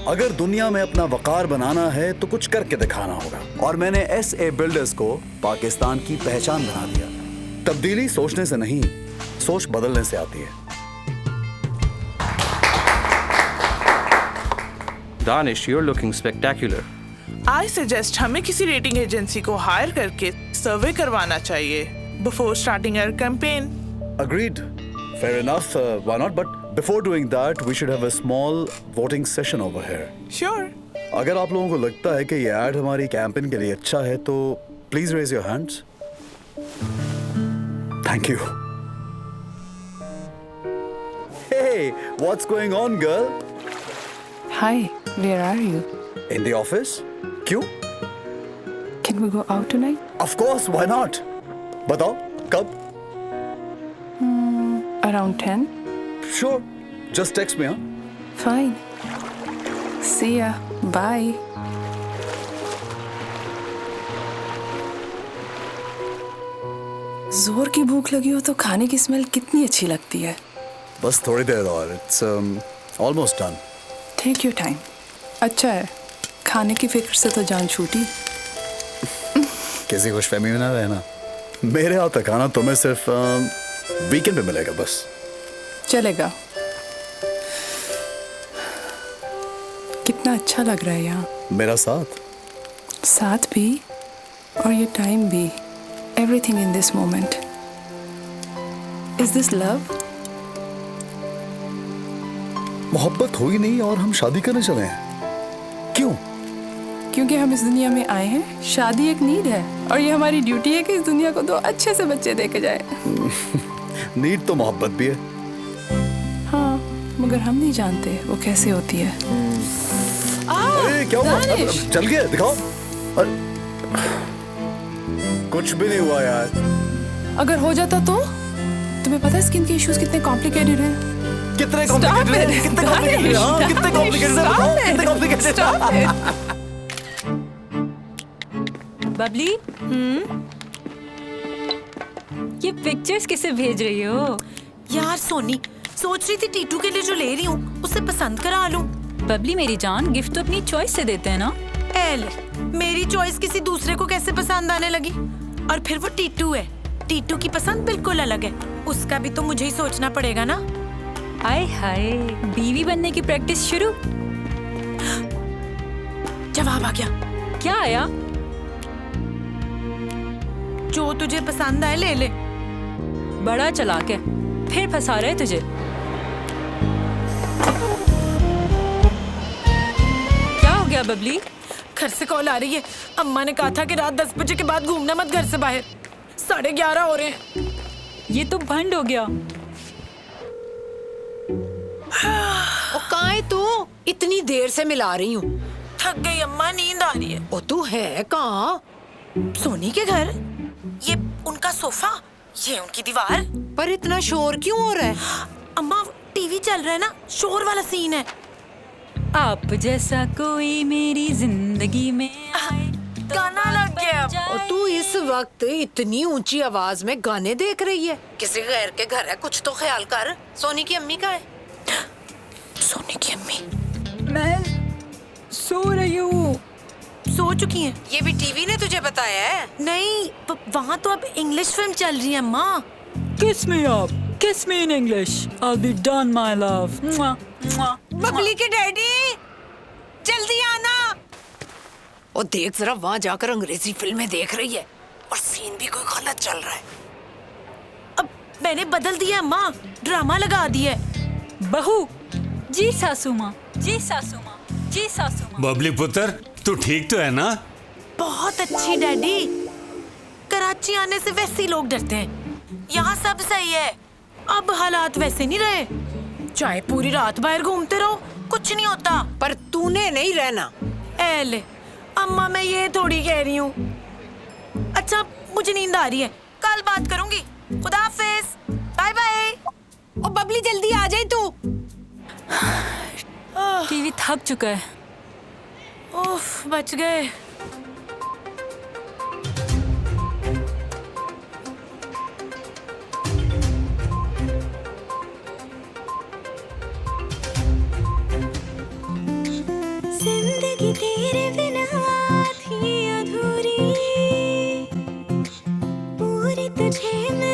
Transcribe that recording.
अगर दुनिया में अपना वकार बनाना है तो कुछ करके दिखाना होगा, और मैंने SA बिल्डर्स को पाकिस्तान की पहचान बना दिया। तब्दीली सोचने से नहीं, सोच बदलने से आती है। Danish, you're looking spectacular. I suggest हमें किसी रेटिंग एजेंसी को हायर करके सर्वे करवाना चाहिए before starting our campaign. Agreed. Fair enough. Why not? But before doing that, we should have a small voting session over here. Sure. अगर आप लोगों को लगता है कि ये ऐड हमारी कैंपेन के लिए अच्छा है तो please raise your hands. Thank you. Hey, what's going on, girl? Hi, where are you? In the office? क्यों? Can we go out tonight? Of course, why not? बताओ कब? Around 10? Sure. Just text me, huh? Fine. See ya. Bye. जोर की भूख लगी हो तो खाने की स्मेल कितनी अच्छी लगती है। बस थोड़ी देर और। It's almost done. Take your time. अच्छा है, खाने की फिक्र से तो जान छूटी। किसी खुशफहमी में ना रहना। मेरे हाथ का खाना तुम्हें सिर्फ वीकेंड पे मिलेगा बस। चलेगा। कितना अच्छा लग रहा है यहाँ। मेरा साथ। साथ भी और ये टाइम भी। Everything in this moment. Is this love? मोहब्बत हुई नहीं और हम शादी करने चले हैं। क्यों? क्योंकि हम इस दुनिया में आए हैं। शादी एक नीड है और ये हमारी ड्यूटी है कि इस दुनिया को 2 अच्छे से बच्चे देके जाए। नीड तो मोहब्बत भी है। हाँ, मगर हम नहीं जानते वो कैसे होती है। अरे क्या हुआ? दानिश! चल गया, दिखाओ। कुछ भी नहीं हुआ यार। अगर हो जाता तो? तुम्हें पता है स्किन के इश्यूज कितने कॉम्प्लिकेटेड हैं? कितने कॉम्प्लिकेटेड हैं? कितने कॉम्प्लिकेटेड हैं? हाँ, कितने कॉम्प्लिकेटेड हैं? बताओ, कितने कॉम्प्लिकेटेड हैं? बबली, ये पिक्चर्स किसे भेज रही हो? यार सोनी, सोच रही थी टीटू के लिए जो ले रही हूँ उसे पसंद करा लूं। बबली मेरी जान, गिफ्ट तो अपनी चॉइस से देते हैं ना। एल, मेरी चॉइस किसी दूसरे को कैसे पसंद आने लगी? और फिर वो टीटू है, टीटू की पसंद बिल्कुल अलग है, उसका भी तो मुझे ही सोचना पड़ेगा ना। आय हाय, बीवी बनने की प्रैक्टिस शुरू। जवाब आ गया। क्या आया? जो तुझे पसंद आए ले ले। बड़ा चालाक है, फिर फंसा रहे तुझे। क्या हो गया बबली? घर से कॉल आ रही है। अम्मा ने कहा था कि रात 10 बजे के बाद घूमना मत घर से बाहर। 11:30 हो रहे हैं। ये तो भंड हो गया। ओ कहाँ है तू? इतनी देर से मिला रही हूँ। थक गई अम्मा, नींद आ रही है। ओ तू है कहाँ? सोनी के घर। ये उनका सोफा, ये उनकी दीवार। पर इतना शोर क्यों हो रहा है? अम्मा टीवी चल रहा है ना, शोर वाला सीन है। आप जैसा कोई मेरी जिंदगी में आए तो गाना लग गया। और तू इस वक्त इतनी ऊंची आवाज में गाने देख रही है? किसी गैर के घर है, कुछ तो ख्याल कर। सोनी की अम्मी कहाँ है? सोनी की अम्मी मैं सो रही हूँ। सो चुकी हैं। ये भी टीवी ने तुझे बताया है? नहीं, वहाँ तो अब इंग्लिश फिल्म चल रही है अम्मा। Kiss me up, kiss me in English. I'll be done, my love. Mwah, mwah, Babli के डैडी, जल्दी आना। और देख जरा, वहाँ जाकर अंग्रेजी फिल्में देख रही है और सीन भी कोई गलत चल रहा है। अब मैंने बदल दिया अम्मा, ड्रामा लगा दिया। बहू, जी सासू माँ, जी सासू माँ, जी सासू माँ। बबली पुत्र, तू ठीक तो है ना? बहुत अच्छी डैडी। कराची आने से वैसे ही लोग डरते हैं, यहाँ सब सही है। अब हालात वैसे नहीं रहे। चाहे पूरी रात बाहर घूमते रहो, कुछ नहीं होता। पर तूने नहीं रहना। एले, अम्मा मैं ये थोड़ी कह रही हूँ। अच्छा, मुझे नींद आ रही है, कल बात करूंगी। खुदा हाफिज, बाय बाय। ओ बबली जल्दी आ जाए तू। टीवी थक चुका है। उफ, बच गए। तुझे मैं